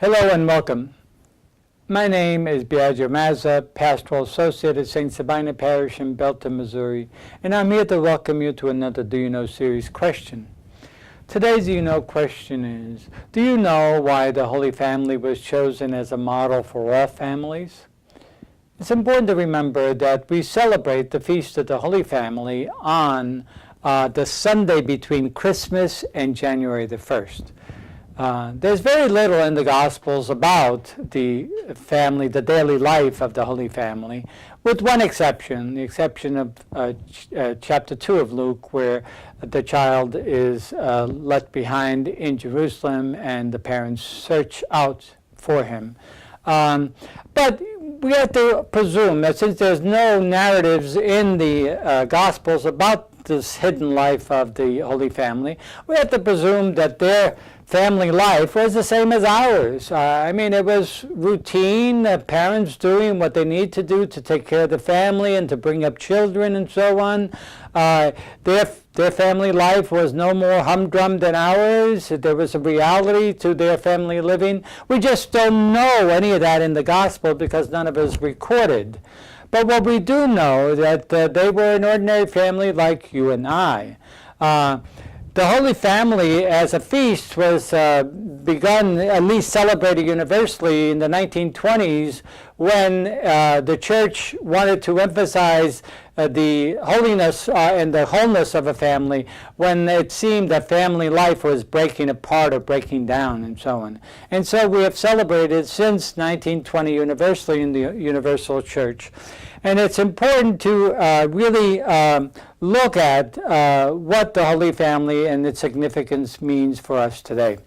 Hello and welcome. My name is Biagio Mazza, Pastoral Associate at St. Sabina Parish in Belton, Missouri, and I'm here to welcome you to another Do You Know series question. Today's Do You Know question is, do you know why the Holy Family was chosen as a model for all families? It's important to remember that we celebrate the Feast of the Holy Family on the Sunday between Christmas and January the 1st. There's very little in the Gospels about the family, the daily life of the Holy Family, with one exception, the exception of chapter 2 of Luke, where the child is left behind in Jerusalem and the parents search out for him. But we have to presume that since there's no narratives in the Gospels about this hidden life of the Holy Family, we have to presume that their family life was the same as ours. It was routine, parents doing what they need to do to take care of the family and to bring up children and so on. Their family life was no more humdrum than ours. There was a reality to their family living. We just don't know any of that in the Gospel because none of it is recorded. But what we do know that they were an ordinary family like you and I. The Holy Family as a feast was begun, at least celebrated universally in the 1920s when the church wanted to emphasize the holiness and the wholeness of a family when it seemed that family life was breaking apart or breaking down and so on. And so we have celebrated since 1920 universally in the Universal Church. And it's important to really look at what the Holy Family and its significance means for us today.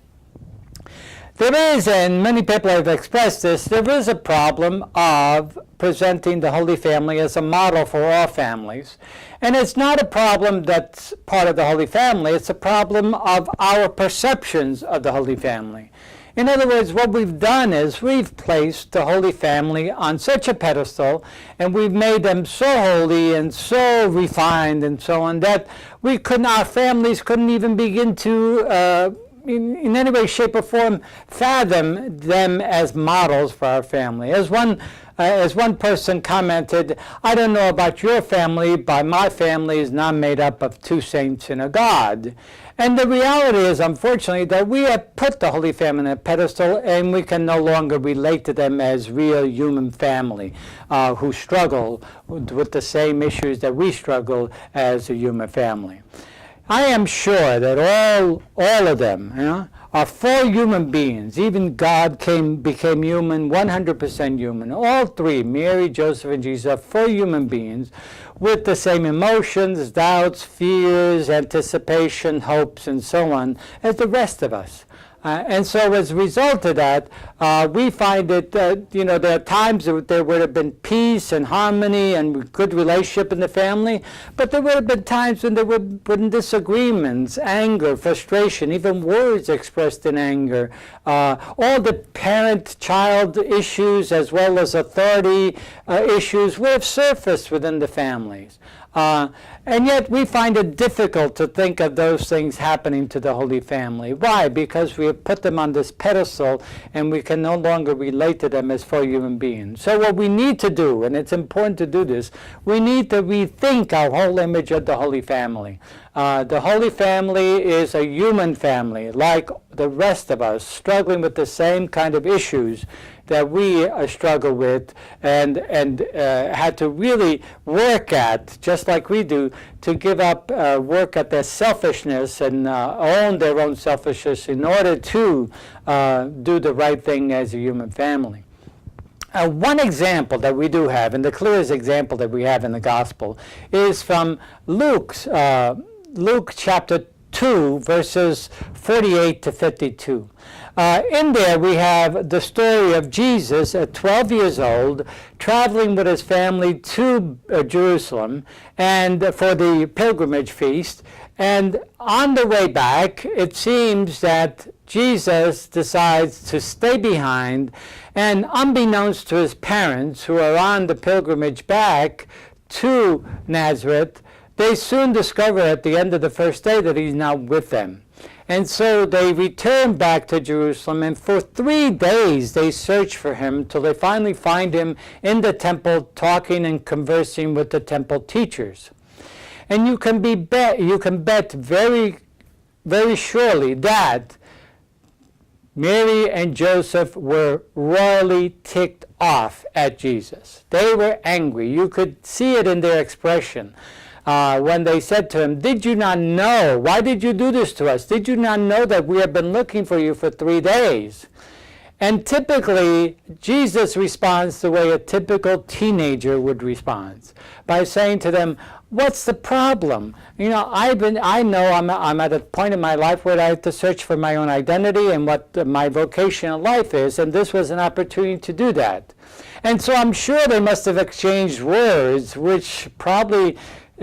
There is, and many people have expressed this, there is a problem of presenting the Holy Family as a model for all families. And it's not a problem that's part of the Holy Family, it's a problem of our perceptions of the Holy Family. In other words, what we've done is we've placed the Holy Family on such a pedestal and we've made them so holy and so refined and so on that our families couldn't even begin to in any way, shape, or form fathom them as models for our family. As one person commented, I don't know about your family, but my family is not made up of two saints and a God. And the reality is, unfortunately, that we have put the Holy Family on a pedestal and we can no longer relate to them as real human family who struggle with the same issues that we struggle as a human family. I am sure that all of them are full human beings. Even God became human, 100% human. All three, Mary, Joseph, and Jesus, are full human beings with the same emotions, doubts, fears, anticipation, hopes, and so on as the rest of us. And so as a result of that, we find that, there are times that there would have been peace and harmony and good relationship in the family, but there would have been times when there would have been disagreements, anger, frustration, even words expressed in anger. All the parent-child issues as well as authority issues would have surfaced within the families. And yet we find it difficult to think of those things happening to the Holy Family. Why? Because we have put them on this pedestal and we can no longer relate to them as full human beings. So what we need to do, and it's important to do this, we need to rethink our whole image of the Holy Family. The Holy Family is a human family, like the rest of us, struggling with the same kind of issues that we struggle with and had to really work at, just like we do, to give up, work at their selfishness and own their own selfishness in order to do the right thing as a human family. One example that we do have, and the clearest example that we have in the Gospel, is from Luke chapter 2, verses 48 to 52. In there we have the story of Jesus at 12 years old traveling with his family to Jerusalem and for the pilgrimage feast. And on the way back, it seems that Jesus decides to stay behind, and unbeknownst to his parents who are on the pilgrimage back to Nazareth, they soon discover at the end of the first day that he's not with them. And so they returned back to Jerusalem, and for 3 days they search for him till they finally find him in the temple talking and conversing with the temple teachers. And you can bet very, very surely that Mary and Joseph were royally ticked off at Jesus. They were angry. You could see it in their expression. When they said to him, "Did you not know? Why did you do this to us? Did you not know that we have been looking for you for 3 days?" And typically, Jesus responds the way a typical teenager would respond, by saying to them, "What's the problem? You know, I know I'm at a point in my life where I have to search for my own identity and what my vocation in life is, and this was an opportunity to do that." And so I'm sure they must have exchanged words, which probably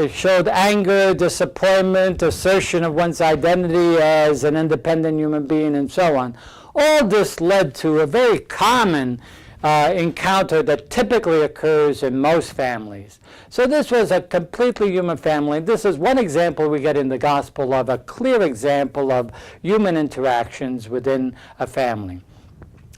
showed anger, disappointment, assertion of one's identity as an independent human being, and so on. All this led to a very common encounter that typically occurs in most families. So this was a completely human family. This is one example we get in the gospel of a clear example of human interactions within a family.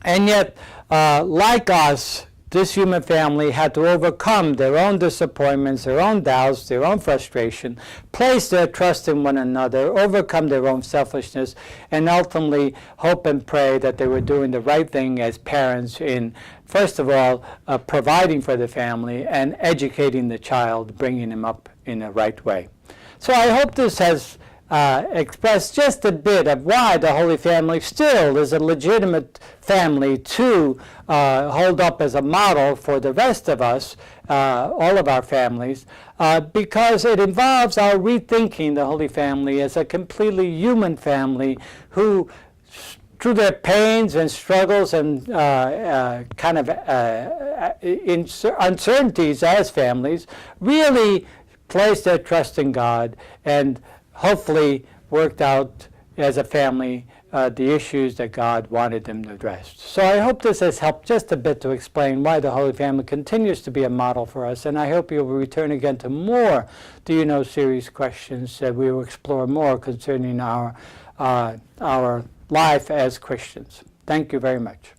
And yet, like us, this human family had to overcome their own disappointments, their own doubts, their own frustration, place their trust in one another, overcome their own selfishness, and ultimately hope and pray that they were doing the right thing as parents in, first of all, providing for the family and educating the child, bringing him up in the right way. So I hope this has express just a bit of why the Holy Family still is a legitimate family to hold up as a model for the rest of us, all of our families, because it involves our rethinking the Holy Family as a completely human family who, through their pains and struggles and uncertainties as families, really place their trust in God and hopefully worked out as a family the issues that God wanted them to address. So I hope this has helped just a bit to explain why the Holy Family continues to be a model for us, and I hope you will return again to more Do You Know series questions that we will explore more concerning our life as Christians. Thank you very much.